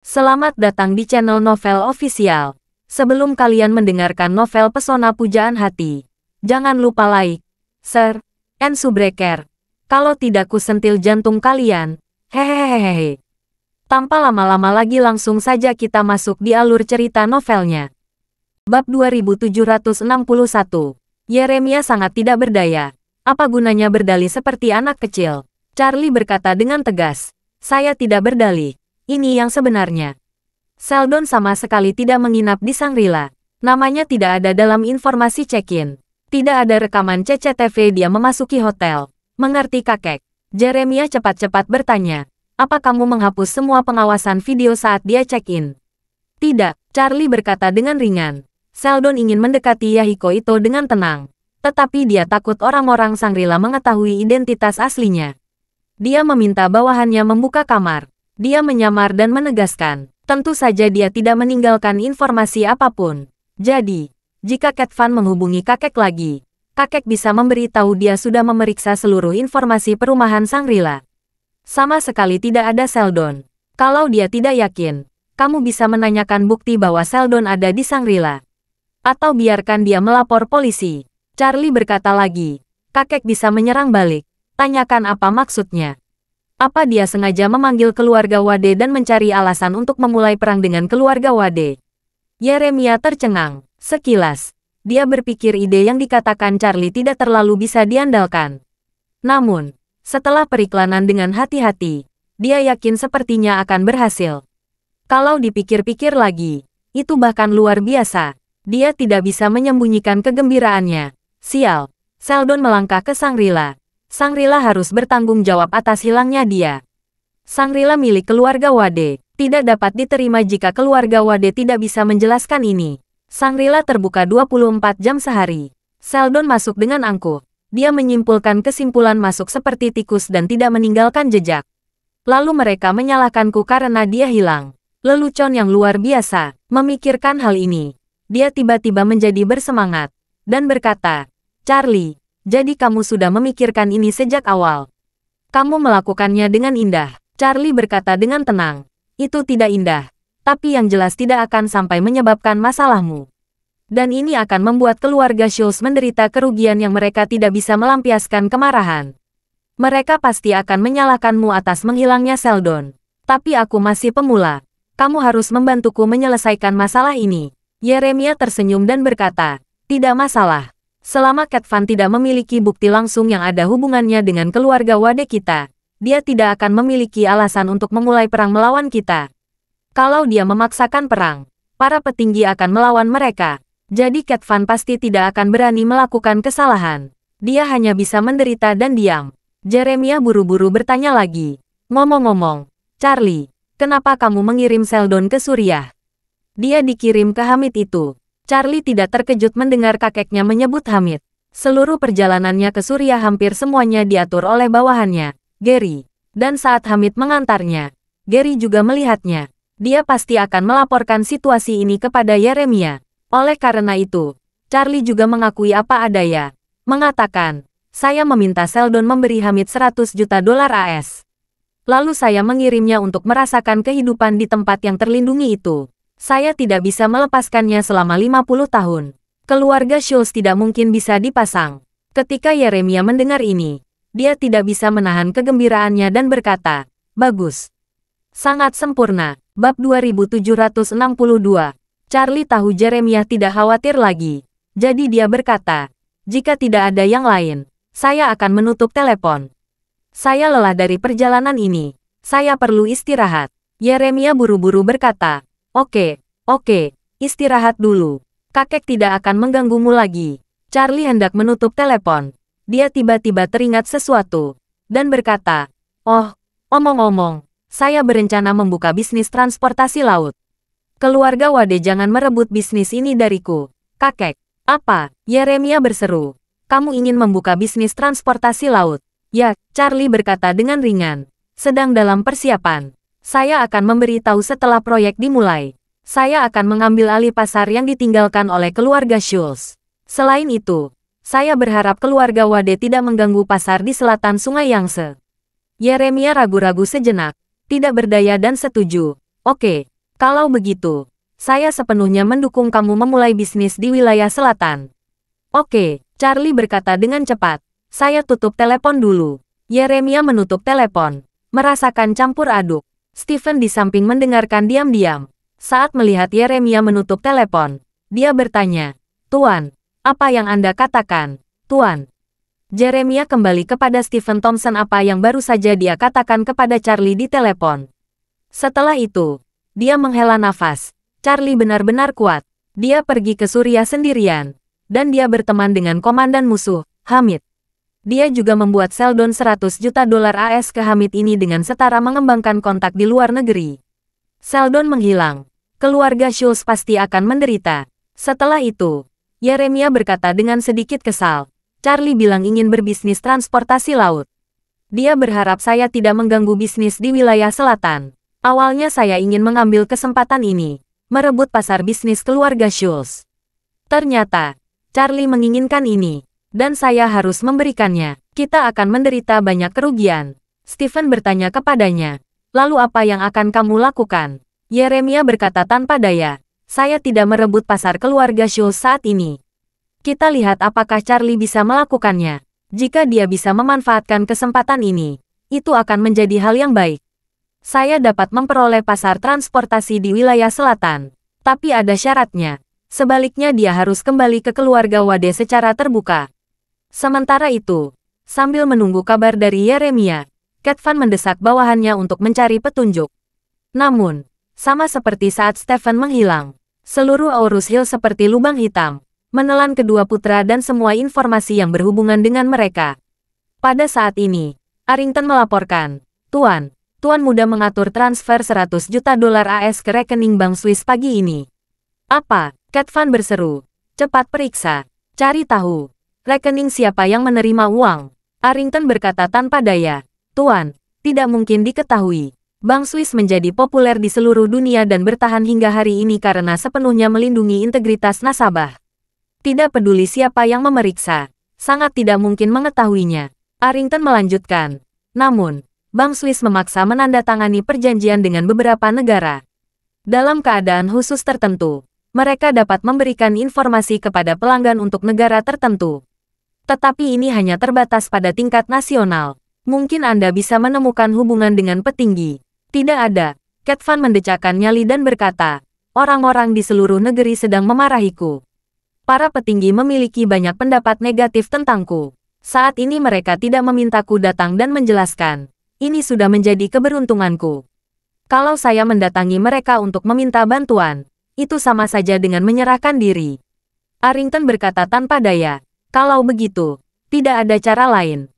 Selamat datang di channel Novel Official. Sebelum kalian mendengarkan novel Pesona Pujaan Hati, jangan lupa like, share, and subscribe. Kalau tidak kusentil jantung kalian. Hehehehe. Tanpa lama-lama lagi langsung saja kita masuk di alur cerita novelnya. Bab 2761. Yeremia sangat tidak berdaya. Apa gunanya berdalih seperti anak kecil? Charlie berkata dengan tegas. Saya tidak berdalih. Ini yang sebenarnya. Sheldon sama sekali tidak menginap di Shangri-La. Namanya tidak ada dalam informasi check-in. Tidak ada rekaman CCTV dia memasuki hotel. Mengerti kakek? Yeremia cepat-cepat bertanya. Apa kamu menghapus semua pengawasan video saat dia check-in? Tidak, Charlie berkata dengan ringan. Sheldon ingin mendekati Yahiko itu dengan tenang. Tetapi dia takut orang-orang Shangri-La mengetahui identitas aslinya. Dia meminta bawahannya membuka kamar. Dia menyamar dan menegaskan, tentu saja dia tidak meninggalkan informasi apapun. Jadi, jika Cat Van menghubungi kakek lagi, kakek bisa memberitahu dia sudah memeriksa seluruh informasi perumahan Shangri-La. Sama sekali tidak ada Sheldon. Kalau dia tidak yakin, kamu bisa menanyakan bukti bahwa Sheldon ada di Shangri-La. Atau biarkan dia melapor polisi. Charlie berkata lagi, kakek bisa menyerang balik. Tanyakan apa maksudnya. Apa dia sengaja memanggil keluarga Wade dan mencari alasan untuk memulai perang dengan keluarga Wade? Yeremia tercengang. Sekilas, dia berpikir ide yang dikatakan Charlie tidak terlalu bisa diandalkan. Namun, setelah periklanan dengan hati-hati, dia yakin sepertinya akan berhasil. Kalau dipikir-pikir lagi, itu bahkan luar biasa. Dia tidak bisa menyembunyikan kegembiraannya. Sial, Sheldon melangkah ke Shangri-La. Shangri-La harus bertanggung jawab atas hilangnya dia. Shangri-La milik keluarga Wade. Tidak dapat diterima jika keluarga Wade tidak bisa menjelaskan ini. Shangri-La terbuka 24 jam sehari. Sheldon masuk dengan angkuh. Dia menyimpulkan kesimpulan masuk seperti tikus dan tidak meninggalkan jejak. Lalu mereka menyalahkanku karena dia hilang. Lelucon yang luar biasa. Memikirkan hal ini, dia tiba-tiba menjadi bersemangat. Dan berkata, Charlie, jadi kamu sudah memikirkan ini sejak awal. Kamu melakukannya dengan indah. Charlie berkata dengan tenang. Itu tidak indah. Tapi yang jelas tidak akan sampai menyebabkan masalahmu. Dan ini akan membuat keluarga Schultz menderita kerugian yang mereka tidak bisa melampiaskan kemarahan. Mereka pasti akan menyalahkanmu atas menghilangnya Sheldon. Tapi aku masih pemula. Kamu harus membantuku menyelesaikan masalah ini. Yeremia tersenyum dan berkata, tidak masalah. Selama Cat Van tidak memiliki bukti langsung yang ada hubungannya dengan keluarga Wade kita, dia tidak akan memiliki alasan untuk memulai perang melawan kita. Kalau dia memaksakan perang, para petinggi akan melawan mereka. Jadi Cat Van pasti tidak akan berani melakukan kesalahan. Dia hanya bisa menderita dan diam. Yeremia buru-buru bertanya lagi. Ngomong-ngomong, Charlie, kenapa kamu mengirim Sheldon ke Suriah? Dia dikirim ke Hamid itu. Charlie tidak terkejut mendengar kakeknya menyebut Hamid. Seluruh perjalanannya ke Suriah hampir semuanya diatur oleh bawahannya, Gary. Dan saat Hamid mengantarnya, Gary juga melihatnya. Dia pasti akan melaporkan situasi ini kepada Yeremia. Oleh karena itu, Charlie juga mengakui apa adanya. Mengatakan, saya meminta Sheldon memberi Hamid 100 juta dolar AS. Lalu saya mengirimnya untuk merasakan kehidupan di tempat yang terlindungi itu. Saya tidak bisa melepaskannya selama 50 tahun. Keluarga Schultz tidak mungkin bisa dipasang. Ketika Yeremia mendengar ini, dia tidak bisa menahan kegembiraannya dan berkata, bagus. Sangat sempurna. Bab 2762. Charlie tahu Yeremia tidak khawatir lagi. Jadi dia berkata, jika tidak ada yang lain, saya akan menutup telepon. Saya lelah dari perjalanan ini. Saya perlu istirahat. Yeremia buru-buru berkata, Oke, istirahat dulu. Kakek tidak akan mengganggumu lagi. Charlie hendak menutup telepon. Dia tiba-tiba teringat sesuatu. Dan berkata, oh, omong-omong, saya berencana membuka bisnis transportasi laut. Keluarga Wade jangan merebut bisnis ini dariku. Kakek, apa? Yeremia berseru. Kamu ingin membuka bisnis transportasi laut? Ya, Charlie berkata dengan ringan. Sedang dalam persiapan. Saya akan memberitahu setelah proyek dimulai. Saya akan mengambil alih pasar yang ditinggalkan oleh keluarga Schultz. Selain itu, saya berharap keluarga Wade tidak mengganggu pasar di selatan Sungai Yangtze. Yeremia ragu-ragu sejenak, tidak berdaya dan setuju. Oke, Kalau begitu, saya sepenuhnya mendukung kamu memulai bisnis di wilayah selatan. Oke, Charlie berkata dengan cepat. Saya tutup telepon dulu. Yeremia menutup telepon, merasakan campur aduk. Stephen di samping mendengarkan diam-diam. Saat melihat Yeremia menutup telepon, dia bertanya, "Tuan, apa yang Anda katakan, Tuan?" Yeremia kembali kepada Stephen Thompson apa yang baru saja dia katakan kepada Charlie di telepon. Setelah itu, dia menghela nafas. Charlie benar-benar kuat. Dia pergi ke Suriah sendirian, dan dia berteman dengan komandan musuh, Hamid. Dia juga membuat Sheldon $100 juta AS ke Hamid ini dengan setara mengembangkan kontak di luar negeri. Sheldon menghilang. Keluarga Schultz pasti akan menderita. Setelah itu, Yeremia berkata dengan sedikit kesal, Charlie bilang ingin berbisnis transportasi laut. Dia berharap saya tidak mengganggu bisnis di wilayah selatan. Awalnya saya ingin mengambil kesempatan ini, merebut pasar bisnis keluarga Schultz. Ternyata, Charlie menginginkan ini, dan saya harus memberikannya. Kita akan menderita banyak kerugian. Stephen bertanya kepadanya, lalu apa yang akan kamu lakukan? Yeremia berkata tanpa daya, saya tidak merebut pasar keluarga Schultz saat ini. Kita lihat apakah Charlie bisa melakukannya. Jika dia bisa memanfaatkan kesempatan ini, itu akan menjadi hal yang baik. Saya dapat memperoleh pasar transportasi di wilayah selatan. Tapi ada syaratnya. Sebaliknya dia harus kembali ke keluarga Wade secara terbuka. Sementara itu, sambil menunggu kabar dari Yeremia, Cat Van mendesak bawahannya untuk mencari petunjuk. Namun, sama seperti saat Stephen menghilang, seluruh Aurus Hill seperti lubang hitam, menelan kedua putra dan semua informasi yang berhubungan dengan mereka. Pada saat ini, Arrington melaporkan, Tuan muda mengatur transfer $100 juta AS ke rekening Bank Swiss pagi ini. Apa? Cat Van berseru. Cepat periksa. Cari tahu. Rekening siapa yang menerima uang? Arrington berkata tanpa daya. Tuan, tidak mungkin diketahui. Bank Swiss menjadi populer di seluruh dunia dan bertahan hingga hari ini karena sepenuhnya melindungi integritas nasabah. Tidak peduli siapa yang memeriksa, sangat tidak mungkin mengetahuinya. Arrington melanjutkan. Namun, Bank Swiss memaksa menandatangani perjanjian dengan beberapa negara. Dalam keadaan khusus tertentu, mereka dapat memberikan informasi kepada pelanggan untuk negara tertentu. Tetapi ini hanya terbatas pada tingkat nasional. Mungkin Anda bisa menemukan hubungan dengan petinggi. Tidak ada. Cat Van mendecakkan nyali dan berkata, orang-orang di seluruh negeri sedang memarahiku. Para petinggi memiliki banyak pendapat negatif tentangku. Saat ini mereka tidak memintaku datang dan menjelaskan. Ini sudah menjadi keberuntunganku. Kalau saya mendatangi mereka untuk meminta bantuan, itu sama saja dengan menyerahkan diri. Arrington berkata tanpa daya, kalau begitu, tidak ada cara lain.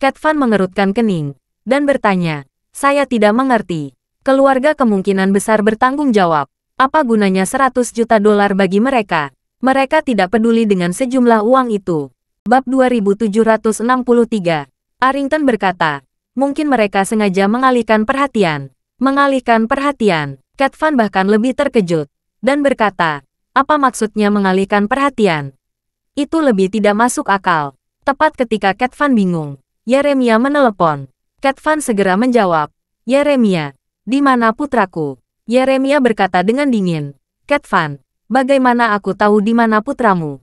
Cat Van mengerutkan kening, dan bertanya, saya tidak mengerti. Keluarga kemungkinan besar bertanggung jawab. Apa gunanya $100 juta bagi mereka? Mereka tidak peduli dengan sejumlah uang itu. Bab 2763. Arrington berkata, mungkin mereka sengaja mengalihkan perhatian. Mengalihkan perhatian. Cat Van bahkan lebih terkejut. Dan berkata, apa maksudnya mengalihkan perhatian? Itu lebih tidak masuk akal. Tepat ketika Cat Van bingung, Yeremia menelepon. Cat Van segera menjawab, Yeremia, di mana putraku? Yeremia berkata dengan dingin, Cat Van, bagaimana aku tahu di mana putramu?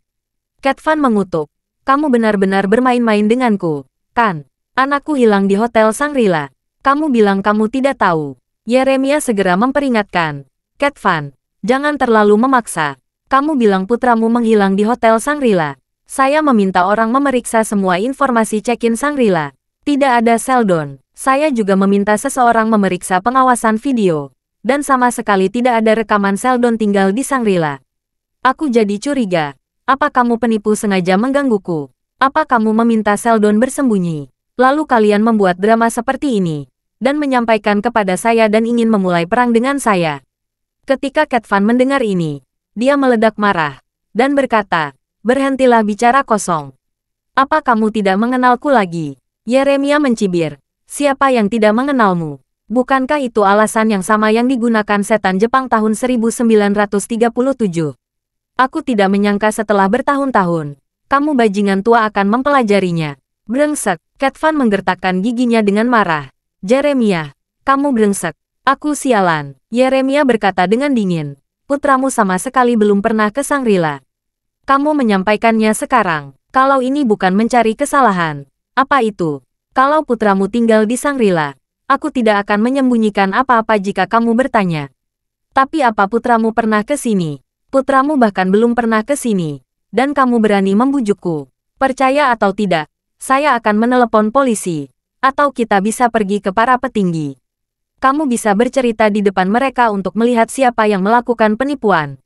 Cat Van mengutuk, kamu benar-benar bermain-main denganku, kan? Anakku hilang di Hotel Shangri-La. Kamu bilang kamu tidak tahu. Yeremia segera memperingatkan. Cat Van, jangan terlalu memaksa. Kamu bilang putramu menghilang di Hotel Shangri-La. Saya meminta orang memeriksa semua informasi check-in Shangri-La. Tidak ada Sheldon. Saya juga meminta seseorang memeriksa pengawasan video. Dan sama sekali tidak ada rekaman Sheldon tinggal di Shangri-La. Aku jadi curiga. Apa kamu penipu sengaja menggangguku? Apa kamu meminta Sheldon bersembunyi? Lalu kalian membuat drama seperti ini, dan menyampaikan kepada saya dan ingin memulai perang dengan saya. Ketika Cat Van mendengar ini, dia meledak marah, dan berkata, berhentilah bicara kosong. Apa kamu tidak mengenalku lagi? Yeremia mencibir, siapa yang tidak mengenalmu? Bukankah itu alasan yang sama yang digunakan setan Jepang tahun 1937? Aku tidak menyangka setelah bertahun-tahun, kamu bajingan tua akan mempelajarinya. Brengsek. Cat Van menggertakkan giginya dengan marah. Yeremia, kamu brengsek. Aku sialan, Yeremia berkata dengan dingin. Putramu sama sekali belum pernah ke Shangri-La. Kamu menyampaikannya sekarang. Kalau ini bukan mencari kesalahan. Apa itu? Kalau putramu tinggal di Shangri-La, aku tidak akan menyembunyikan apa-apa jika kamu bertanya. Tapi apa putramu pernah ke sini? Putramu bahkan belum pernah ke sini. Dan kamu berani membujukku. Percaya atau tidak, saya akan menelepon polisi. Atau kita bisa pergi ke para petinggi. Kamu bisa bercerita di depan mereka untuk melihat siapa yang melakukan penipuan.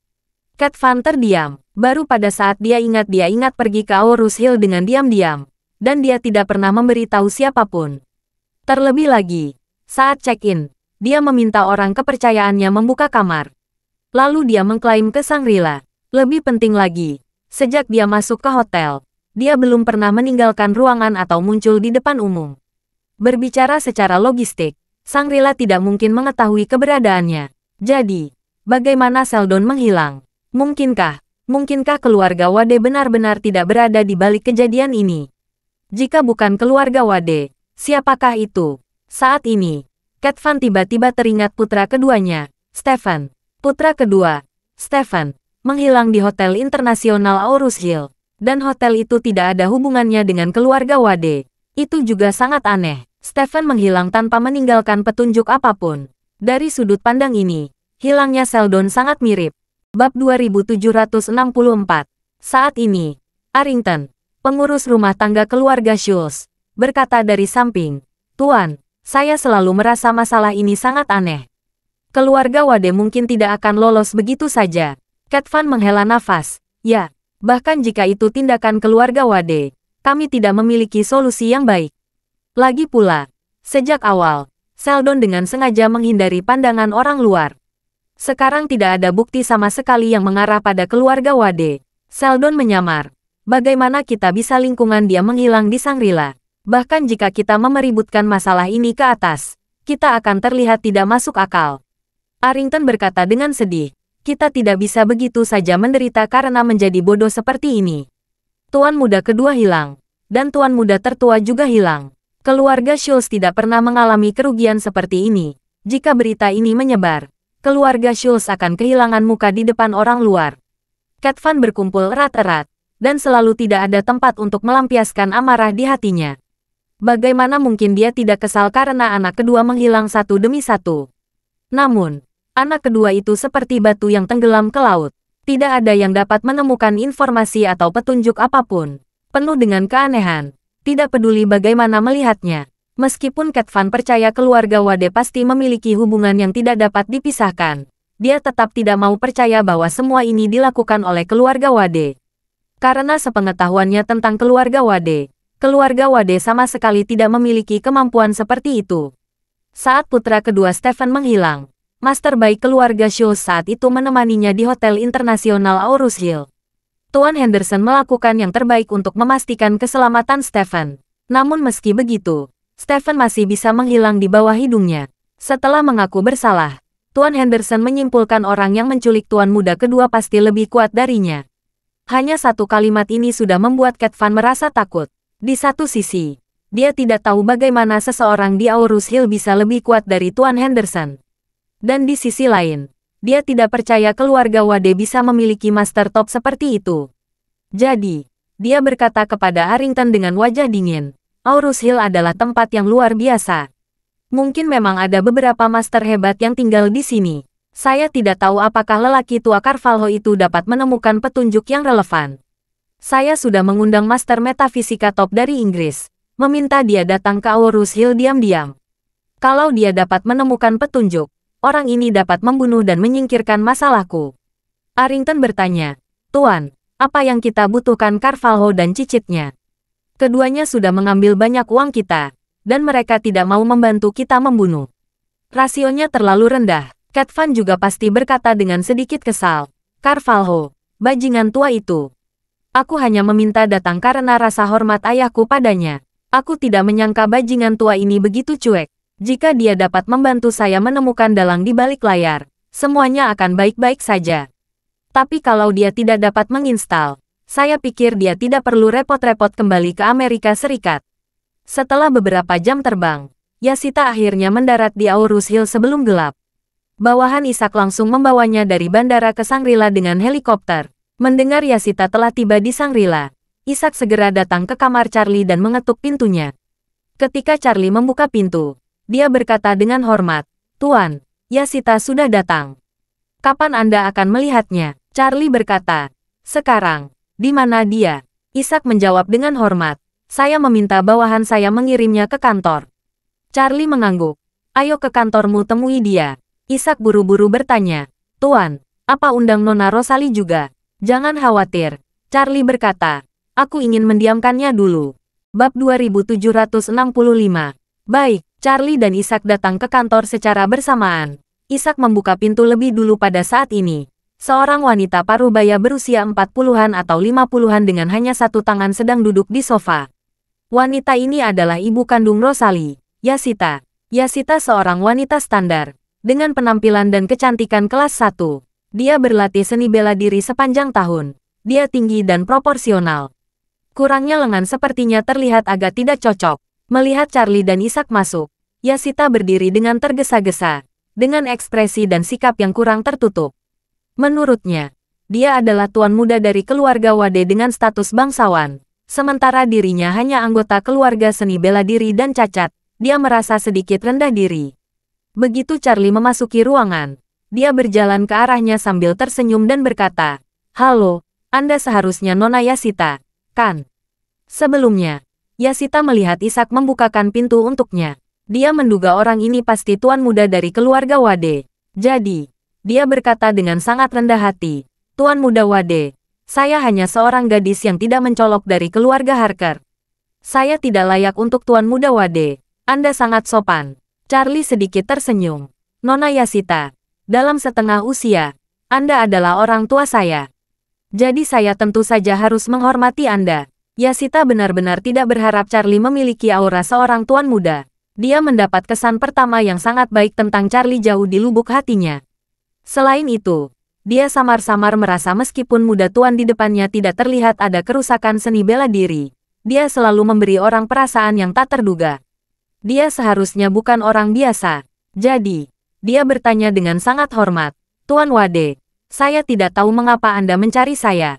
Cat Van terdiam. Baru pada saat dia ingat pergi ke Aurus Hill dengan diam-diam. Dan dia tidak pernah memberitahu siapapun. Terlebih lagi, saat check-in, dia meminta orang kepercayaannya membuka kamar. Lalu dia mengklaim ke Shangri-La. Lebih penting lagi, sejak dia masuk ke hotel, dia belum pernah meninggalkan ruangan atau muncul di depan umum. Berbicara secara logistik, Shangri-La tidak mungkin mengetahui keberadaannya. Jadi, bagaimana Sheldon menghilang? Mungkinkah keluarga Wade benar-benar tidak berada di balik kejadian ini? Jika bukan keluarga Wade, siapakah itu? Saat ini, Cat Van tiba-tiba teringat putra keduanya, Stephen. Putra kedua, Stephen, menghilang di Hotel Internasional Aurus Hill. Dan hotel itu tidak ada hubungannya dengan keluarga Wade. Itu juga sangat aneh. Stephen menghilang tanpa meninggalkan petunjuk apapun. Dari sudut pandang ini, hilangnya Sheldon sangat mirip. Bab 2764. Saat ini, Arrington, pengurus rumah tangga keluarga Schultz, berkata dari samping, "Tuan, saya selalu merasa masalah ini sangat aneh. Keluarga Wade mungkin tidak akan lolos begitu saja." Cat Van menghela nafas. "Ya, bahkan jika itu tindakan keluarga Wade, kami tidak memiliki solusi yang baik. Lagi pula, sejak awal, Sheldon dengan sengaja menghindari pandangan orang luar. Sekarang tidak ada bukti sama sekali yang mengarah pada keluarga Wade." Sheldon menyamar. "Bagaimana kita bisa lingkungan dia menghilang di Shangri-La? Bahkan jika kita memeributkan masalah ini ke atas, kita akan terlihat tidak masuk akal." Arrington berkata dengan sedih, "Kita tidak bisa begitu saja menderita karena menjadi bodoh seperti ini. Tuan muda kedua hilang, dan tuan muda tertua juga hilang. Keluarga Schultz tidak pernah mengalami kerugian seperti ini. Jika berita ini menyebar, keluarga Schultz akan kehilangan muka di depan orang luar." Cat Van berkumpul erat-erat, dan selalu tidak ada tempat untuk melampiaskan amarah di hatinya. Bagaimana mungkin dia tidak kesal karena anak kedua menghilang satu demi satu? Namun, anak kedua itu seperti batu yang tenggelam ke laut. Tidak ada yang dapat menemukan informasi atau petunjuk apapun. Penuh dengan keanehan. Tidak peduli bagaimana melihatnya. Meskipun Cat Van percaya keluarga Wade pasti memiliki hubungan yang tidak dapat dipisahkan, dia tetap tidak mau percaya bahwa semua ini dilakukan oleh keluarga Wade. Karena sepengetahuannya tentang keluarga Wade sama sekali tidak memiliki kemampuan seperti itu. Saat putra kedua Stephen menghilang, master baik keluarga Schultz saat itu menemaninya di Hotel Internasional Aurus Hill. Tuan Henderson melakukan yang terbaik untuk memastikan keselamatan Stephen. Namun meski begitu, Stephen masih bisa menghilang di bawah hidungnya. Setelah mengaku bersalah, Tuan Henderson menyimpulkan orang yang menculik tuan muda kedua pasti lebih kuat darinya. Hanya satu kalimat ini sudah membuat Cat Van merasa takut. Di satu sisi, dia tidak tahu bagaimana seseorang di Aurus Hill bisa lebih kuat dari Tuan Henderson. Dan di sisi lain, dia tidak percaya keluarga Wade bisa memiliki master top seperti itu. Jadi, dia berkata kepada Arrington dengan wajah dingin, "Aurus Hill adalah tempat yang luar biasa. Mungkin memang ada beberapa master hebat yang tinggal di sini. Saya tidak tahu apakah lelaki tua Carvalho itu dapat menemukan petunjuk yang relevan. Saya sudah mengundang master metafisika top dari Inggris, meminta dia datang ke Aurus Hill diam-diam. Kalau dia dapat menemukan petunjuk, orang ini dapat membunuh dan menyingkirkan masalahku." Arrington bertanya, "Tuan, apa yang kita butuhkan Carvalho dan cicitnya? Keduanya sudah mengambil banyak uang kita, dan mereka tidak mau membantu kita membunuh. Rasionya terlalu rendah." Cat Van juga pasti berkata dengan sedikit kesal, "Carvalho, bajingan tua itu. Aku hanya meminta datang karena rasa hormat ayahku padanya. Aku tidak menyangka bajingan tua ini begitu cuek. Jika dia dapat membantu saya menemukan dalang di balik layar, semuanya akan baik-baik saja. Tapi kalau dia tidak dapat menginstal, saya pikir dia tidak perlu repot-repot kembali ke Amerika Serikat." Setelah beberapa jam terbang, Yashita akhirnya mendarat di Aurus Hill sebelum gelap. Bawahan Ishak langsung membawanya dari bandara ke Shangri-La dengan helikopter. Mendengar Yashita telah tiba di Shangri-La, Ishak segera datang ke kamar Charlie dan mengetuk pintunya. Ketika Charlie membuka pintu, dia berkata dengan hormat, "Tuan, Yashita sudah datang. Kapan Anda akan melihatnya?" Charlie berkata, "Sekarang." "Di mana dia?" Ishak menjawab dengan hormat, "Saya meminta bawahan saya mengirimnya ke kantor." Charlie mengangguk. "Ayo ke kantormu temui dia." Ishak buru-buru bertanya, "Tuan, apa undang Nona Rosalie juga?" "Jangan khawatir," Charlie berkata. "Aku ingin mendiamkannya dulu." Bab 2765. Baik, Charlie dan Ishak datang ke kantor secara bersamaan. Ishak membuka pintu lebih dulu pada saat ini. Seorang wanita parubaya berusia 40-an atau 50-an dengan hanya satu tangan sedang duduk di sofa. Wanita ini adalah ibu kandung Rosalie, Yashita. Yashita seorang wanita standar, dengan penampilan dan kecantikan kelas 1. Dia berlatih seni bela diri sepanjang tahun. Dia tinggi dan proporsional. Kurangnya lengan sepertinya terlihat agak tidak cocok. Melihat Charlie dan Ishak masuk, Yashita berdiri dengan tergesa-gesa, dengan ekspresi dan sikap yang kurang tertutup. Menurutnya, dia adalah tuan muda dari keluarga Wade dengan status bangsawan. Sementara dirinya hanya anggota keluarga seni bela diri dan cacat, dia merasa sedikit rendah diri. Begitu Charlie memasuki ruangan, dia berjalan ke arahnya sambil tersenyum dan berkata, "Halo, Anda seharusnya Nona Yashita, kan?" Sebelumnya, Yashita melihat Ishak membukakan pintu untuknya. Dia menduga orang ini pasti tuan muda dari keluarga Wade. Jadi, dia berkata dengan sangat rendah hati, "Tuan muda Wade, saya hanya seorang gadis yang tidak mencolok dari keluarga Harker. Saya tidak layak untuk tuan muda Wade. Anda sangat sopan." Charlie sedikit tersenyum. "Nona Yashita, dalam setengah usia, Anda adalah orang tua saya. Jadi saya tentu saja harus menghormati Anda." Yashita benar-benar tidak berharap Charlie memiliki aura seorang tuan muda. Dia mendapat kesan pertama yang sangat baik tentang Charlie jauh di lubuk hatinya. Selain itu, dia samar-samar merasa meskipun muda tuan di depannya tidak terlihat ada kerusakan seni bela diri, dia selalu memberi orang perasaan yang tak terduga. Dia seharusnya bukan orang biasa. Jadi, dia bertanya dengan sangat hormat, "Tuan Wade, saya tidak tahu mengapa Anda mencari saya."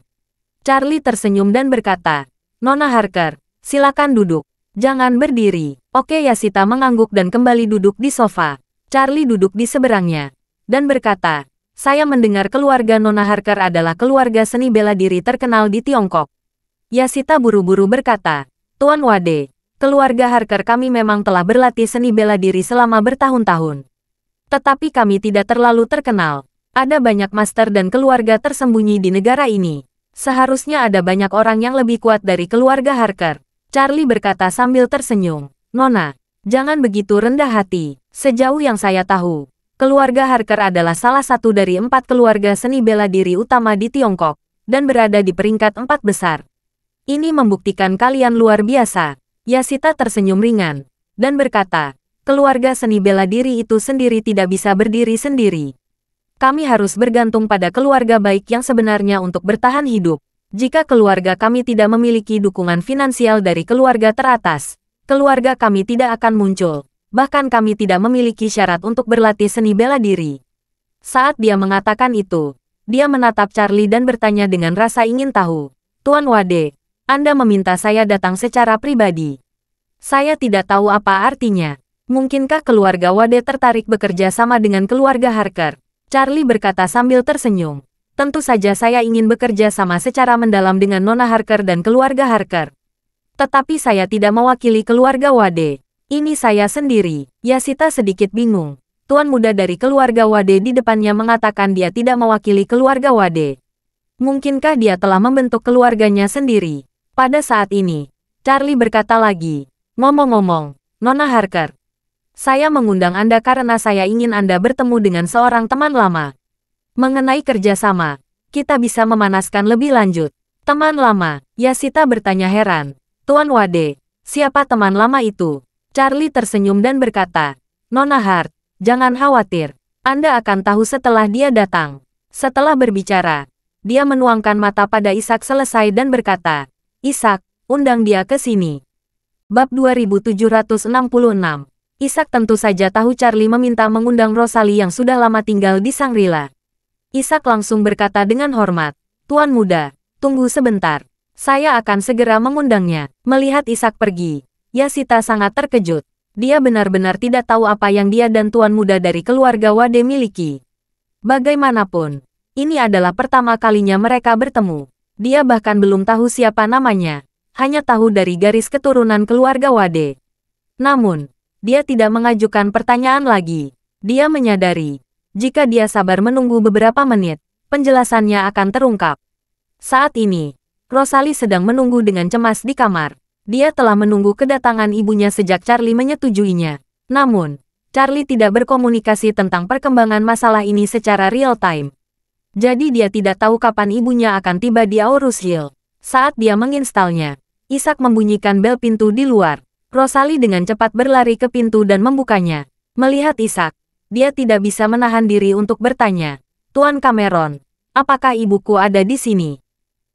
Charlie tersenyum dan berkata, "Nona Harker, silakan duduk. Jangan berdiri." "Oke." Yashita mengangguk dan kembali duduk di sofa. Charlie duduk di seberangnya dan berkata, "Saya mendengar keluarga Nona Harker adalah keluarga seni bela diri terkenal di Tiongkok." Yashita buru-buru berkata, "Tuan Wade, keluarga Harker kami memang telah berlatih seni bela diri selama bertahun-tahun. Tetapi kami tidak terlalu terkenal. Ada banyak master dan keluarga tersembunyi di negara ini. Seharusnya ada banyak orang yang lebih kuat dari keluarga Harker." Charlie berkata sambil tersenyum, "Nona, jangan begitu rendah hati. Sejauh yang saya tahu, keluarga Harker adalah salah satu dari 4 keluarga seni bela diri utama di Tiongkok, dan berada di peringkat 4 besar. Ini membuktikan kalian luar biasa." Yashita tersenyum ringan, dan berkata, "Keluarga seni bela diri itu sendiri tidak bisa berdiri sendiri. Kami harus bergantung pada keluarga baik yang sebenarnya untuk bertahan hidup. Jika keluarga kami tidak memiliki dukungan finansial dari keluarga teratas, keluarga kami tidak akan muncul. Bahkan kami tidak memiliki syarat untuk berlatih seni bela diri." Saat dia mengatakan itu, dia menatap Charlie dan bertanya dengan rasa ingin tahu, "Tuan Wade, Anda meminta saya datang secara pribadi. Saya tidak tahu apa artinya. Mungkinkah keluarga Wade tertarik bekerja sama dengan keluarga Harker?" Charlie berkata sambil tersenyum, "Tentu saja saya ingin bekerja sama secara mendalam dengan Nona Harker dan keluarga Harker. Tetapi saya tidak mewakili keluarga Wade. Ini saya sendiri." Yashita sedikit bingung. Tuan muda dari keluarga Wade di depannya mengatakan dia tidak mewakili keluarga Wade. Mungkinkah dia telah membentuk keluarganya sendiri? Pada saat ini, Charlie berkata lagi, "Ngomong-ngomong, Nona Harker, saya mengundang Anda karena saya ingin Anda bertemu dengan seorang teman lama. Mengenai kerjasama, kita bisa memanaskan lebih lanjut." "Teman lama?" Yashita bertanya heran. "Tuan Wade, siapa teman lama itu?" Charlie tersenyum dan berkata, "Nona Hart, jangan khawatir. Anda akan tahu setelah dia datang." Setelah berbicara, dia menuangkan mata pada Ishak selesai dan berkata, "Ishak, undang dia ke sini." Bab 2766. Ishak tentu saja tahu Charlie meminta mengundang Rosalie yang sudah lama tinggal di Shangri-La. Ishak langsung berkata dengan hormat, "Tuan muda, tunggu sebentar. Saya akan segera mengundangnya." Melihat Ishak pergi, Yashita sangat terkejut. Dia benar-benar tidak tahu apa yang dia dan tuan muda dari keluarga Wade miliki. Bagaimanapun, ini adalah pertama kalinya mereka bertemu. Dia bahkan belum tahu siapa namanya, hanya tahu dari garis keturunan keluarga Wade. Namun, dia tidak mengajukan pertanyaan lagi. Dia menyadari, jika dia sabar menunggu beberapa menit, penjelasannya akan terungkap. Saat ini, Rosalie sedang menunggu dengan cemas di kamar. Dia telah menunggu kedatangan ibunya sejak Charlie menyetujuinya. Namun, Charlie tidak berkomunikasi tentang perkembangan masalah ini secara real time. Jadi dia tidak tahu kapan ibunya akan tiba di Aurus Hill. Saat dia menginstalnya, Ishak membunyikan bel pintu di luar. Rosalie dengan cepat berlari ke pintu dan membukanya. Melihat Ishak, dia tidak bisa menahan diri untuk bertanya, "Tuan Cameron, apakah ibuku ada di sini?"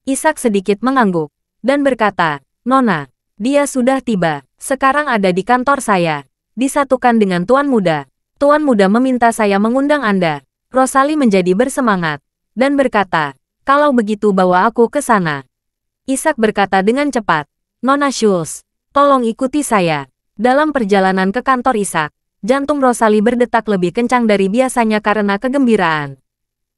Ishak sedikit mengangguk dan berkata, "Nona, dia sudah tiba. Sekarang ada di kantor saya. Disatukan dengan Tuan Muda. Tuan Muda meminta saya mengundang Anda." Rosalie menjadi bersemangat dan berkata, "Kalau begitu bawa aku ke sana." Ishak berkata dengan cepat, "Nona Schultz, tolong ikuti saya." Dalam perjalanan ke kantor Ishak, jantung Rosalie berdetak lebih kencang dari biasanya karena kegembiraan.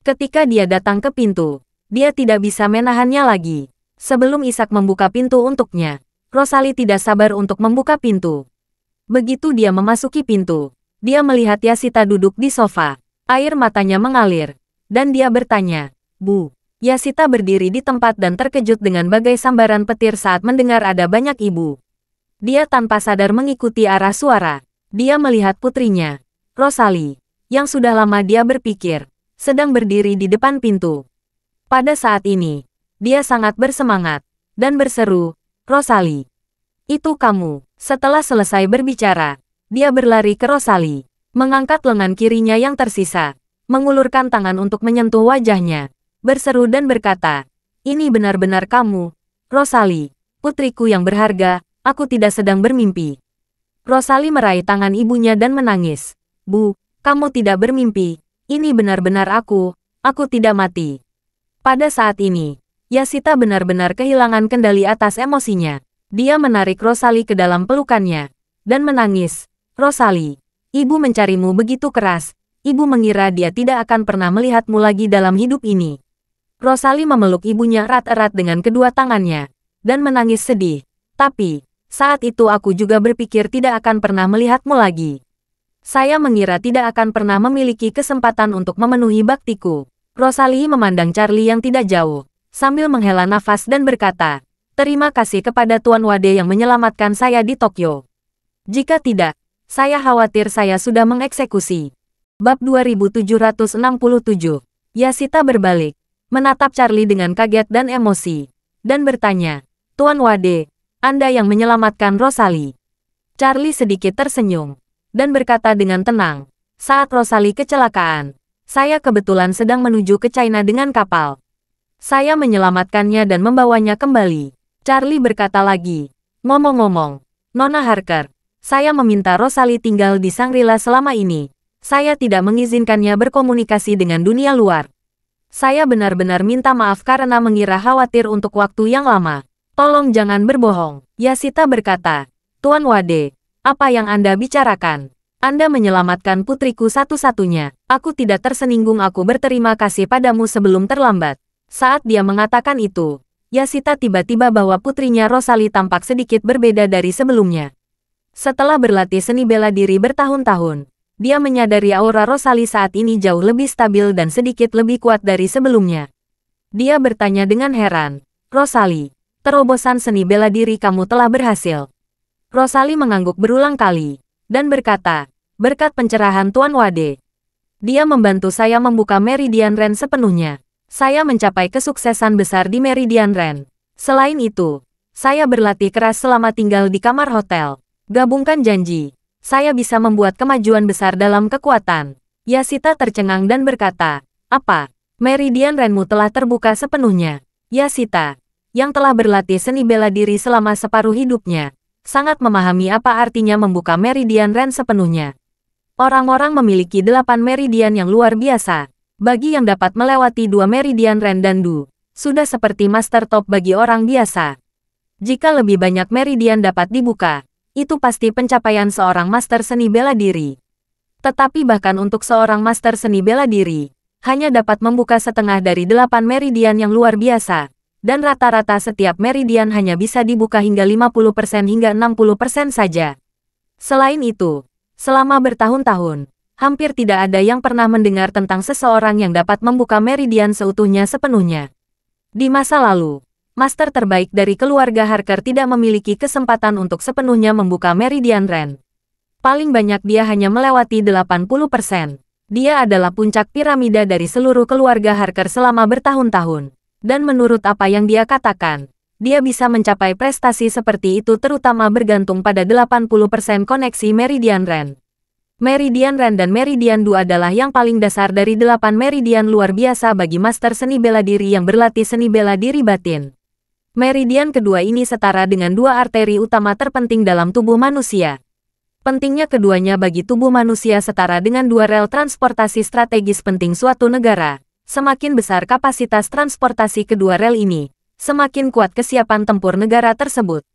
Ketika dia datang ke pintu, dia tidak bisa menahannya lagi. Sebelum Ishak membuka pintu untuknya, Rosalie tidak sabar untuk membuka pintu. Begitu dia memasuki pintu, dia melihat Yashita duduk di sofa. Air matanya mengalir, dan dia bertanya, "Bu?" Yashita berdiri di tempat dan terkejut dengan bagai sambaran petir saat mendengar ada banyak ibu. Dia tanpa sadar mengikuti arah suara. Dia melihat putrinya, Rosalie, yang sudah lama dia berpikir, sedang berdiri di depan pintu. Pada saat ini, dia sangat bersemangat, dan berseru, "Rosalie, itu kamu." Setelah selesai berbicara, dia berlari ke Rosalie, mengangkat lengan kirinya yang tersisa, mengulurkan tangan untuk menyentuh wajahnya, berseru dan berkata, "Ini benar-benar kamu, Rosalie, putriku yang berharga. Aku tidak sedang bermimpi." Rosalie meraih tangan ibunya dan menangis. "Bu, kamu tidak bermimpi. Ini benar-benar aku tidak mati." Pada saat ini, Yashita benar-benar kehilangan kendali atas emosinya. Dia menarik Rosalie ke dalam pelukannya, dan menangis. "Rosalie, ibu mencarimu begitu keras. Ibu mengira dia tidak akan pernah melihatmu lagi dalam hidup ini." Rosalie memeluk ibunya erat-erat dengan kedua tangannya, dan menangis sedih. "Tapi, saat itu aku juga berpikir tidak akan pernah melihatmu lagi. Saya mengira tidak akan pernah memiliki kesempatan untuk memenuhi baktiku." Rosalie memandang Charlie yang tidak jauh, sambil menghela nafas dan berkata, "Terima kasih kepada Tuan Wade yang menyelamatkan saya di Tokyo. Jika tidak, saya khawatir saya sudah mengeksekusi." Bab 2767. Yashita berbalik, menatap Charlie dengan kaget dan emosi, dan bertanya, "Tuan Wade, Anda yang menyelamatkan Rosalie?" Charlie sedikit tersenyum, dan berkata dengan tenang, "Saat Rosalie kecelakaan, saya kebetulan sedang menuju ke China dengan kapal. Saya menyelamatkannya dan membawanya kembali." Charlie berkata lagi, "Ngomong-ngomong, Nona Harker, saya meminta Rosalie tinggal di Shangri-La selama ini. Saya tidak mengizinkannya berkomunikasi dengan dunia luar. Saya benar-benar minta maaf karena mengira khawatir untuk waktu yang lama. Tolong jangan berbohong." Yashita berkata, "Tuan Wade, apa yang Anda bicarakan? Anda menyelamatkan putriku satu-satunya. Aku tidak tersinggung. Aku berterima kasih padamu sebelum terlambat." Saat dia mengatakan itu, Yashita tiba-tiba bahwa putrinya Rosalie tampak sedikit berbeda dari sebelumnya. Setelah berlatih seni bela diri bertahun-tahun, dia menyadari aura Rosalie saat ini jauh lebih stabil dan sedikit lebih kuat dari sebelumnya. Dia bertanya dengan heran, "Rosalie, terobosan seni bela diri kamu telah berhasil." Rosalie mengangguk berulang kali, dan berkata, "Berkat pencerahan Tuan Wade, dia membantu saya membuka Meridian Ren sepenuhnya. Saya mencapai kesuksesan besar di Meridian Ren. Selain itu, saya berlatih keras selama tinggal di kamar hotel. Gabungkan janji, saya bisa membuat kemajuan besar dalam kekuatan." Yashita tercengang dan berkata, "Apa? Meridian Renmu telah terbuka sepenuhnya?" Yashita, yang telah berlatih seni bela diri selama separuh hidupnya, sangat memahami apa artinya membuka meridian Ren sepenuhnya. Orang-orang memiliki 8 meridian yang luar biasa. Bagi yang dapat melewati 2 meridian Ren dan Du, sudah seperti master top bagi orang biasa. Jika lebih banyak meridian dapat dibuka, itu pasti pencapaian seorang master seni bela diri. Tetapi bahkan untuk seorang master seni bela diri, hanya dapat membuka setengah dari 8 meridian yang luar biasa, dan rata-rata setiap meridian hanya bisa dibuka hingga 50% hingga 60% saja. Selain itu, selama bertahun-tahun, hampir tidak ada yang pernah mendengar tentang seseorang yang dapat membuka meridian seutuhnya sepenuhnya. Di masa lalu, master terbaik dari keluarga Harker tidak memiliki kesempatan untuk sepenuhnya membuka meridian Ren. Paling banyak dia hanya melewati 80%. Dia adalah puncak piramida dari seluruh keluarga Harker selama bertahun-tahun. Dan menurut apa yang dia katakan, dia bisa mencapai prestasi seperti itu terutama bergantung pada 80% koneksi meridian Ren. Meridian Ren dan Meridian Du adalah yang paling dasar dari 8 meridian luar biasa bagi master seni bela diri yang berlatih seni bela diri batin. Meridian kedua ini setara dengan 2 arteri utama terpenting dalam tubuh manusia. Pentingnya keduanya bagi tubuh manusia setara dengan 2 rel transportasi strategis penting suatu negara. Semakin besar kapasitas transportasi kedua rel ini, semakin kuat kesiapan tempur negara tersebut.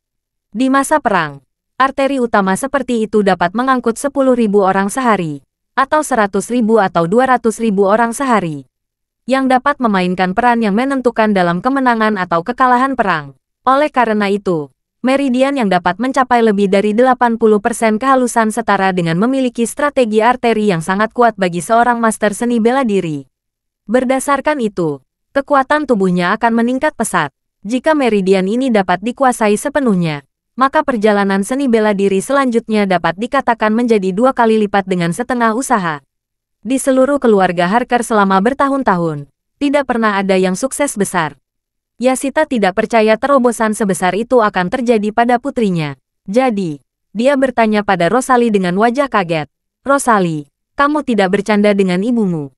Di masa perang, arteri utama seperti itu dapat mengangkut 10.000 orang sehari, atau 100.000 atau 200.000 orang sehari, yang dapat memainkan peran yang menentukan dalam kemenangan atau kekalahan perang. Oleh karena itu, meridian yang dapat mencapai lebih dari 80% kehalusan setara dengan memiliki strategi arteri yang sangat kuat bagi seorang master seni bela diri. Berdasarkan itu, kekuatan tubuhnya akan meningkat pesat. Jika meridian ini dapat dikuasai sepenuhnya, maka perjalanan seni bela diri selanjutnya dapat dikatakan menjadi 2 kali lipat dengan setengah usaha. Di seluruh keluarga Harker selama bertahun-tahun, tidak pernah ada yang sukses besar. Yashita tidak percaya terobosan sebesar itu akan terjadi pada putrinya. Jadi, dia bertanya pada Rosalie dengan wajah kaget. "Rosalie, kamu tidak bercanda dengan ibumu?"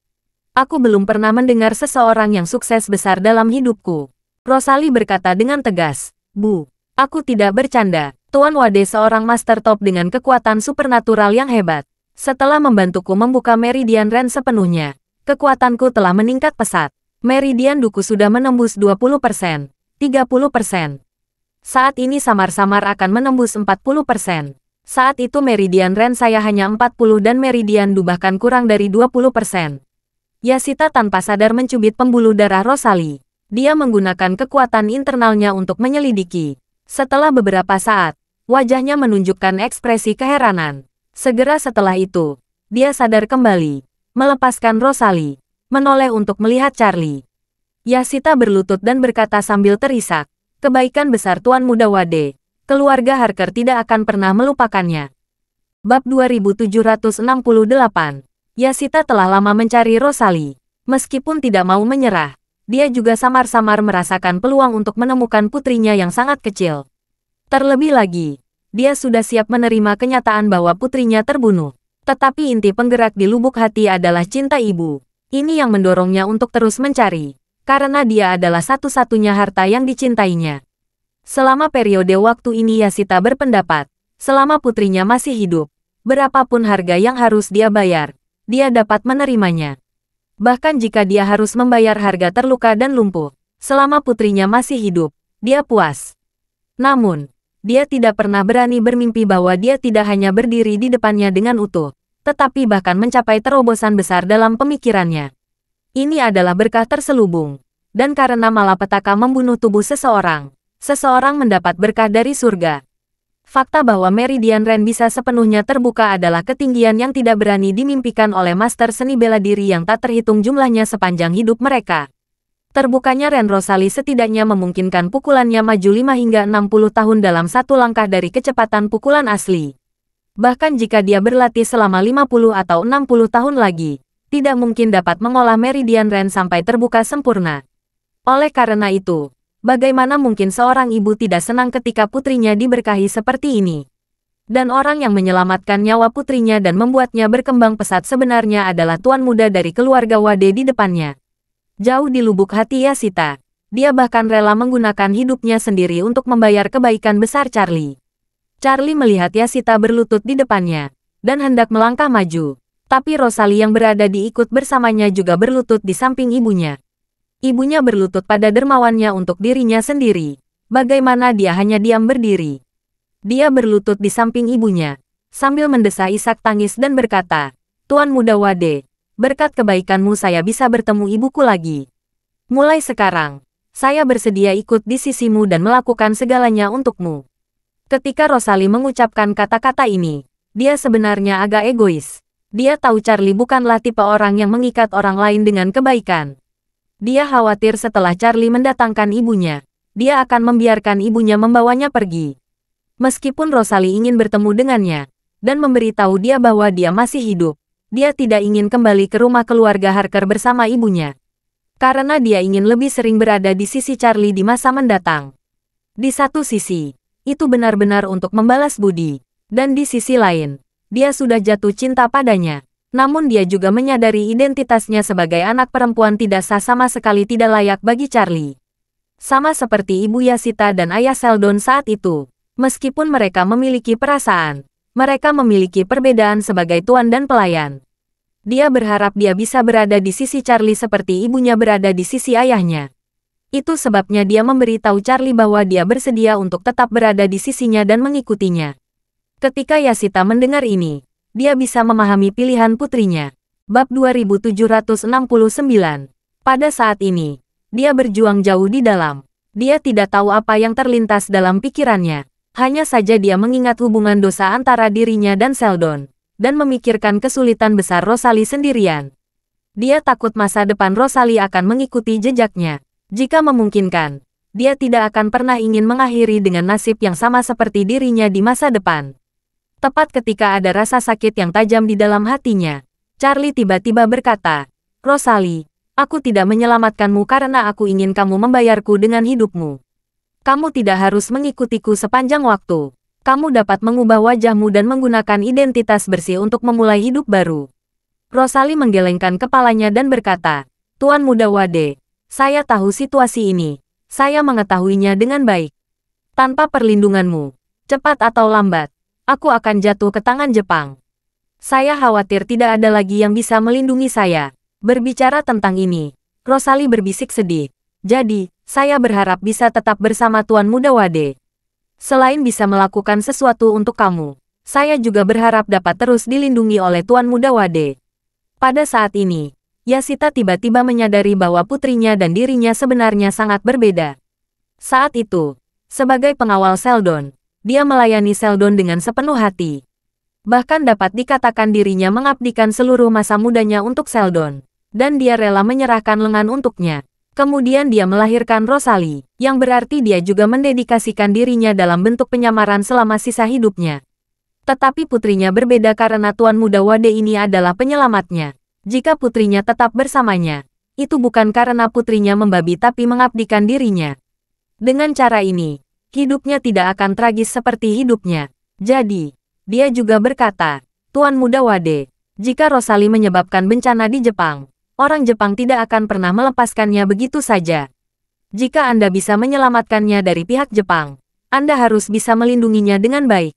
"Aku belum pernah mendengar seseorang yang sukses besar dalam hidupku," Rosalie berkata dengan tegas. "Bu, aku tidak bercanda. Tuan Wade seorang master top dengan kekuatan supernatural yang hebat. Setelah membantuku membuka meridian Ren sepenuhnya, kekuatanku telah meningkat pesat. Meridian Duku sudah menembus 20%, 30%. Saat ini samar-samar akan menembus 40%. Saat itu meridian Ren saya hanya 40 dan meridian Du bahkan kurang dari 20%. Yashita tanpa sadar mencubit pembuluh darah Rosalie. Dia menggunakan kekuatan internalnya untuk menyelidiki. Setelah beberapa saat, wajahnya menunjukkan ekspresi keheranan. Segera setelah itu, dia sadar kembali, melepaskan Rosalie, menoleh untuk melihat Charlie. Yashita berlutut dan berkata sambil terisak, "Kebaikan besar Tuan Muda Wade, keluarga Harker tidak akan pernah melupakannya." Bab 2768. Yashita telah lama mencari Rosalie. Meskipun tidak mau menyerah, dia juga samar-samar merasakan peluang untuk menemukan putrinya yang sangat kecil. Terlebih lagi, dia sudah siap menerima kenyataan bahwa putrinya terbunuh. Tetapi inti penggerak di lubuk hati adalah cinta ibu. Ini yang mendorongnya untuk terus mencari, karena dia adalah satu-satunya harta yang dicintainya. Selama periode waktu ini Yashita berpendapat, selama putrinya masih hidup, berapapun harga yang harus dia bayar, dia dapat menerimanya. Bahkan jika dia harus membayar harga terluka dan lumpuh, selama putrinya masih hidup, dia puas. Namun, dia tidak pernah berani bermimpi bahwa dia tidak hanya berdiri di depannya dengan utuh, tetapi bahkan mencapai terobosan besar dalam pemikirannya. Ini adalah berkah terselubung, dan karena malapetaka membunuh tubuh seseorang, seseorang mendapat berkah dari surga. Fakta bahwa meridian Ren bisa sepenuhnya terbuka adalah ketinggian yang tidak berani dimimpikan oleh master seni bela diri yang tak terhitung jumlahnya sepanjang hidup mereka. Terbukanya Ren Rosalie setidaknya memungkinkan pukulannya maju 5 hingga 60 tahun dalam satu langkah dari kecepatan pukulan asli. Bahkan jika dia berlatih selama 50 atau 60 tahun lagi, tidak mungkin dapat mengolah meridian Ren sampai terbuka sempurna. Oleh karena itu, bagaimana mungkin seorang ibu tidak senang ketika putrinya diberkahi seperti ini? Dan orang yang menyelamatkan nyawa putrinya dan membuatnya berkembang pesat sebenarnya adalah tuan muda dari keluarga Wade di depannya. Jauh di lubuk hati Yashita, dia bahkan rela menggunakan hidupnya sendiri untuk membayar kebaikan besar Charlie. Charlie melihat Yashita berlutut di depannya, dan hendak melangkah maju. Tapi Rosalie yang berada diikut bersamanya juga berlutut di samping ibunya. Ibunya berlutut pada dermawannya untuk dirinya sendiri. Bagaimana dia hanya diam berdiri? Dia berlutut di samping ibunya, sambil mendesah isak tangis dan berkata, "Tuan Muda Wade, berkat kebaikanmu saya bisa bertemu ibuku lagi. Mulai sekarang, saya bersedia ikut di sisimu dan melakukan segalanya untukmu." Ketika Rosalie mengucapkan kata-kata ini, dia sebenarnya agak egois. Dia tahu Charlie bukanlah tipe orang yang mengikat orang lain dengan kebaikan. Dia khawatir setelah Charlie mendatangkan ibunya, dia akan membiarkan ibunya membawanya pergi. Meskipun Rosalie ingin bertemu dengannya, dan memberitahu dia bahwa dia masih hidup, dia tidak ingin kembali ke rumah keluarga Harker bersama ibunya. Karena dia ingin lebih sering berada di sisi Charlie di masa mendatang. Di satu sisi, itu benar-benar untuk membalas budi. Dan di sisi lain, dia sudah jatuh cinta padanya. Namun dia juga menyadari identitasnya sebagai anak perempuan tidak sah sama sekali tidak layak bagi Charlie. Sama seperti ibu Yashita dan ayah Sheldon saat itu. Meskipun mereka memiliki perasaan, mereka memiliki perbedaan sebagai tuan dan pelayan. Dia berharap dia bisa berada di sisi Charlie seperti ibunya berada di sisi ayahnya. Itu sebabnya dia memberitahu Charlie bahwa dia bersedia untuk tetap berada di sisinya dan mengikutinya. Ketika Yashita mendengar ini, dia bisa memahami pilihan putrinya. Bab 2769. Pada saat ini, dia berjuang jauh di dalam. Dia tidak tahu apa yang terlintas dalam pikirannya. Hanya saja dia mengingat hubungan dosa antara dirinya dan Sheldon, dan memikirkan kesulitan besar Rosalie sendirian. Dia takut masa depan Rosalie akan mengikuti jejaknya. Jika memungkinkan, dia tidak akan pernah ingin mengakhiri dengan nasib yang sama seperti dirinya di masa depan. Tepat ketika ada rasa sakit yang tajam di dalam hatinya, Charlie tiba-tiba berkata, "Rosalie, aku tidak menyelamatkanmu karena aku ingin kamu membayarku dengan hidupmu. Kamu tidak harus mengikutiku sepanjang waktu. Kamu dapat mengubah wajahmu dan menggunakan identitas bersih untuk memulai hidup baru." Rosalie menggelengkan kepalanya dan berkata, "Tuan Muda Wade, saya tahu situasi ini. Saya mengetahuinya dengan baik. Tanpa perlindunganmu, cepat atau lambat, aku akan jatuh ke tangan Jepang. Saya khawatir tidak ada lagi yang bisa melindungi saya." Berbicara tentang ini, Rosalie berbisik sedih. "Jadi, saya berharap bisa tetap bersama Tuan Muda Wade. Selain bisa melakukan sesuatu untuk kamu, saya juga berharap dapat terus dilindungi oleh Tuan Muda Wade." Pada saat ini, Yashita tiba-tiba menyadari bahwa putrinya dan dirinya sebenarnya sangat berbeda. Saat itu, sebagai pengawal Sheldon, dia melayani Sheldon dengan sepenuh hati. Bahkan dapat dikatakan dirinya mengabdikan seluruh masa mudanya untuk Sheldon, dan dia rela menyerahkan lengan untuknya. Kemudian dia melahirkan Rosalie, yang berarti dia juga mendedikasikan dirinya dalam bentuk penyamaran selama sisa hidupnya. Tetapi putrinya berbeda karena Tuan Muda Wade ini adalah penyelamatnya. Jika putrinya tetap bersamanya, itu bukan karena putrinya membabi tapi mengabdikan dirinya. Dengan cara ini, hidupnya tidak akan tragis seperti hidupnya. Jadi, dia juga berkata, "Tuan Muda Wade, jika Rosalie menyebabkan bencana di Jepang, orang Jepang tidak akan pernah melepaskannya begitu saja. Jika Anda bisa menyelamatkannya dari pihak Jepang, Anda harus bisa melindunginya dengan baik."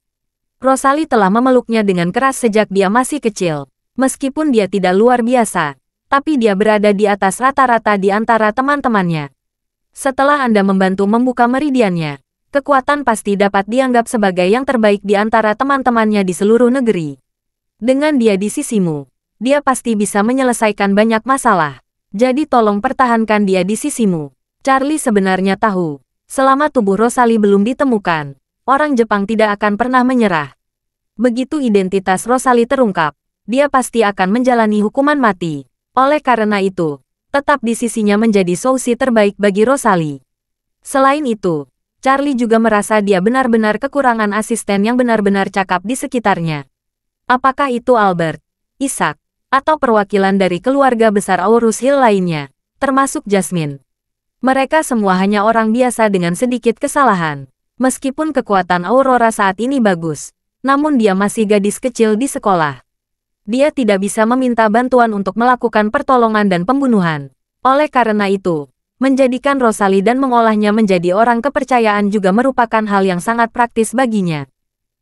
Rosalie telah memeluknya dengan keras sejak dia masih kecil. Meskipun dia tidak luar biasa, tapi dia berada di atas rata-rata di antara teman-temannya. Setelah Anda membantu membuka meridiannya, kekuatan pasti dapat dianggap sebagai yang terbaik di antara teman-temannya di seluruh negeri. Dengan dia di sisimu, dia pasti bisa menyelesaikan banyak masalah. Jadi tolong pertahankan dia di sisimu. Charlie sebenarnya tahu, selama tubuh Rosalie belum ditemukan, orang Jepang tidak akan pernah menyerah. Begitu identitas Rosalie terungkap, dia pasti akan menjalani hukuman mati. Oleh karena itu, tetap di sisinya menjadi solusi terbaik bagi Rosalie. Selain itu, Charlie juga merasa dia benar-benar kekurangan asisten yang benar-benar cakap di sekitarnya. Apakah itu Albert, Isaac, atau perwakilan dari keluarga besar Aurus Hill lainnya, termasuk Jasmine. Mereka semua hanya orang biasa dengan sedikit kesalahan. Meskipun kekuatan Aurora saat ini bagus, namun dia masih gadis kecil di sekolah. Dia tidak bisa meminta bantuan untuk melakukan pertolongan dan pembunuhan. Oleh karena itu, menjadikan Rosalie dan mengolahnya menjadi orang kepercayaan juga merupakan hal yang sangat praktis baginya.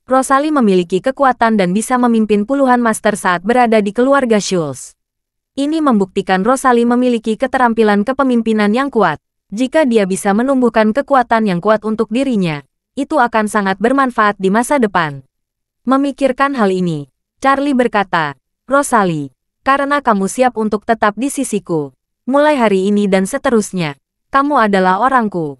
Rosalie memiliki kekuatan dan bisa memimpin puluhan master saat berada di keluarga Schultz. Ini membuktikan Rosalie memiliki keterampilan kepemimpinan yang kuat. Jika dia bisa menumbuhkan kekuatan yang kuat untuk dirinya, itu akan sangat bermanfaat di masa depan. Memikirkan hal ini, Charlie berkata, Rosalie, karena kamu siap untuk tetap di sisiku, mulai hari ini dan seterusnya, kamu adalah orangku.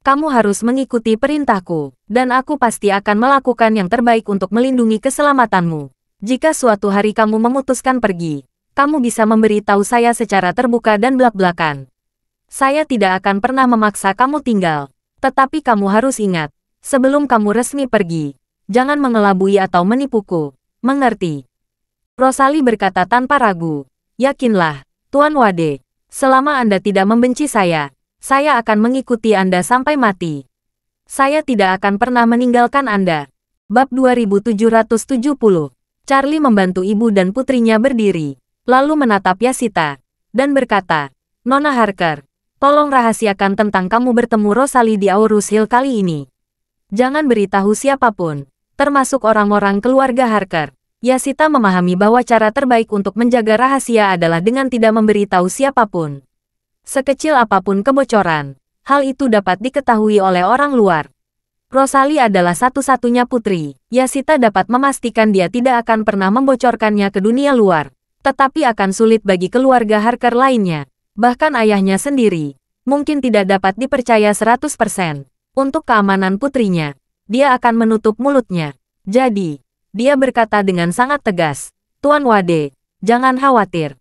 Kamu harus mengikuti perintahku, dan aku pasti akan melakukan yang terbaik untuk melindungi keselamatanmu. Jika suatu hari kamu memutuskan pergi, kamu bisa memberitahu saya secara terbuka dan belak-belakan. Saya tidak akan pernah memaksa kamu tinggal, tetapi kamu harus ingat, sebelum kamu resmi pergi, jangan mengelabui atau menipuku, mengerti? Rosalie berkata tanpa ragu, yakinlah, Tuan Wade, selama Anda tidak membenci saya akan mengikuti Anda sampai mati. Saya tidak akan pernah meninggalkan Anda. Bab 2770. Charlie membantu ibu dan putrinya berdiri, lalu menatap Yasita, dan berkata, Nona Harker, tolong rahasiakan tentang kamu bertemu Rosalie di Aurus Hill kali ini. Jangan beritahu siapapun, termasuk orang-orang keluarga Harker. Yasita memahami bahwa cara terbaik untuk menjaga rahasia adalah dengan tidak memberitahu siapapun. Sekecil apapun kebocoran, hal itu dapat diketahui oleh orang luar. Rosalie adalah satu-satunya putri. Yasita dapat memastikan dia tidak akan pernah membocorkannya ke dunia luar. Tetapi akan sulit bagi keluarga Harker lainnya. Bahkan ayahnya sendiri, mungkin tidak dapat dipercaya 100%. Untuk keamanan putrinya, dia akan menutup mulutnya. Jadi, dia berkata dengan sangat tegas, Tuan Wade, jangan khawatir.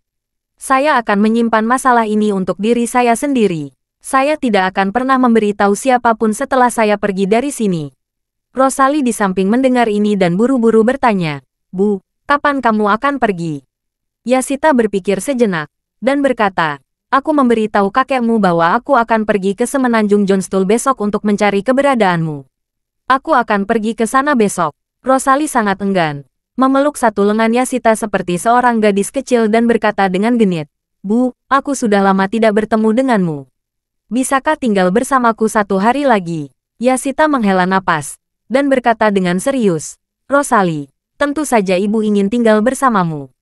Saya akan menyimpan masalah ini untuk diri saya sendiri. Saya tidak akan pernah memberitahu siapapun setelah saya pergi dari sini. Rosalie di samping mendengar ini dan buru-buru bertanya, Bu, kapan kamu akan pergi? Yasita berpikir sejenak, dan berkata, aku memberitahu kakekmu bahwa aku akan pergi ke Semenanjung Johnstool besok untuk mencari keberadaanmu. Aku akan pergi ke sana besok. Rosalie sangat enggan. Memeluk satu lengan Yasita seperti seorang gadis kecil dan berkata dengan genit, Bu, aku sudah lama tidak bertemu denganmu. Bisakah tinggal bersamaku satu hari lagi? Yasita menghela napas, dan berkata dengan serius, Rosalie, tentu saja ibu ingin tinggal bersamamu.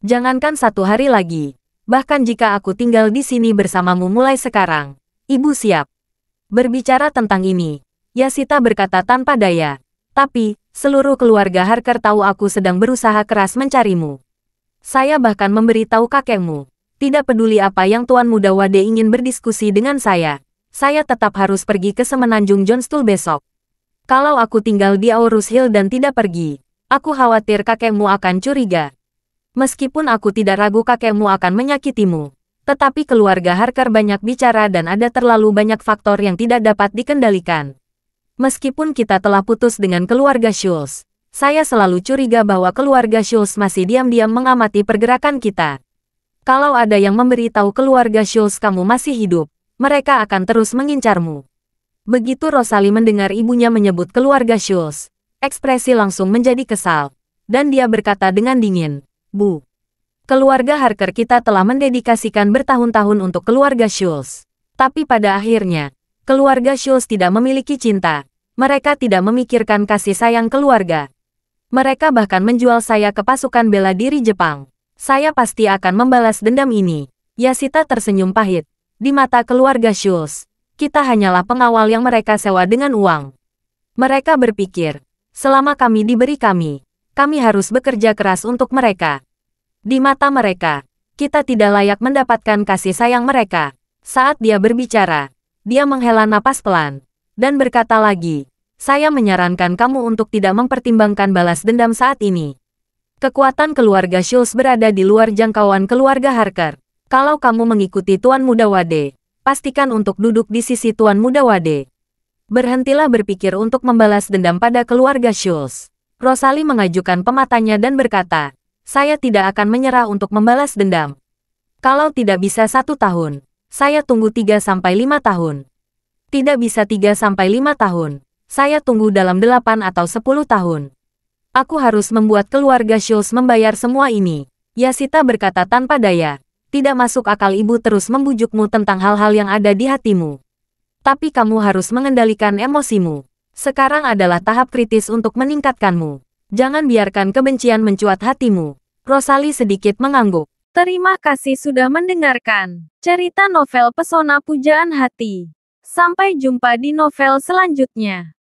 Jangankan satu hari lagi, bahkan jika aku tinggal di sini bersamamu mulai sekarang, ibu siap. Berbicara tentang ini, Yasita berkata tanpa daya, tapi, seluruh keluarga Harker tahu aku sedang berusaha keras mencarimu. Saya bahkan memberitahu kakekmu, tidak peduli apa yang Tuan Muda Wade ingin berdiskusi dengan saya tetap harus pergi ke Semenanjung Johnstool besok. Kalau aku tinggal di Aurus Hill dan tidak pergi, aku khawatir kakekmu akan curiga. Meskipun aku tidak ragu kakekmu akan menyakitimu, tetapi keluarga Harker banyak bicara dan ada terlalu banyak faktor yang tidak dapat dikendalikan. Meskipun kita telah putus dengan keluarga Schultz, saya selalu curiga bahwa keluarga Schultz masih diam-diam mengamati pergerakan kita. Kalau ada yang memberitahu keluarga Schultz kamu masih hidup, mereka akan terus mengincarmu. Begitu Rosalie mendengar ibunya menyebut keluarga Schultz, ekspresi langsung menjadi kesal, dan dia berkata dengan dingin, Bu, keluarga Harker kita telah mendedikasikan bertahun-tahun untuk keluarga Schultz. Tapi pada akhirnya, keluarga Schultz tidak memiliki cinta. Mereka tidak memikirkan kasih sayang keluarga. Mereka bahkan menjual saya ke pasukan bela diri Jepang. Saya pasti akan membalas dendam ini. Yasita tersenyum pahit. Di mata keluarga Schultz, kita hanyalah pengawal yang mereka sewa dengan uang. Mereka berpikir, selama kami diberi kami harus bekerja keras untuk mereka. Di mata mereka, kita tidak layak mendapatkan kasih sayang mereka. Saat dia berbicara, dia menghela napas pelan, dan berkata lagi, saya menyarankan kamu untuk tidak mempertimbangkan balas dendam saat ini. Kekuatan keluarga Schultz berada di luar jangkauan keluarga Harker. Kalau kamu mengikuti Tuan Muda Wade, pastikan untuk duduk di sisi Tuan Muda Wade. Berhentilah berpikir untuk membalas dendam pada keluarga Schultz. Rosalie mengajukan pematanya dan berkata, saya tidak akan menyerah untuk membalas dendam. Kalau tidak bisa 1 tahun, saya tunggu 3-5 tahun. Tidak bisa 3-5 tahun. Saya tunggu dalam 8 atau 10 tahun. Aku harus membuat keluarga Schultz membayar semua ini. Yasita berkata tanpa daya. Tidak masuk akal ibu terus membujukmu tentang hal-hal yang ada di hatimu. Tapi kamu harus mengendalikan emosimu. Sekarang adalah tahap kritis untuk meningkatkanmu. Jangan biarkan kebencian mencuat hatimu. Rosalie sedikit mengangguk. Terima kasih sudah mendengarkan cerita novel Pesona Pujaan Hati. Sampai jumpa di novel selanjutnya.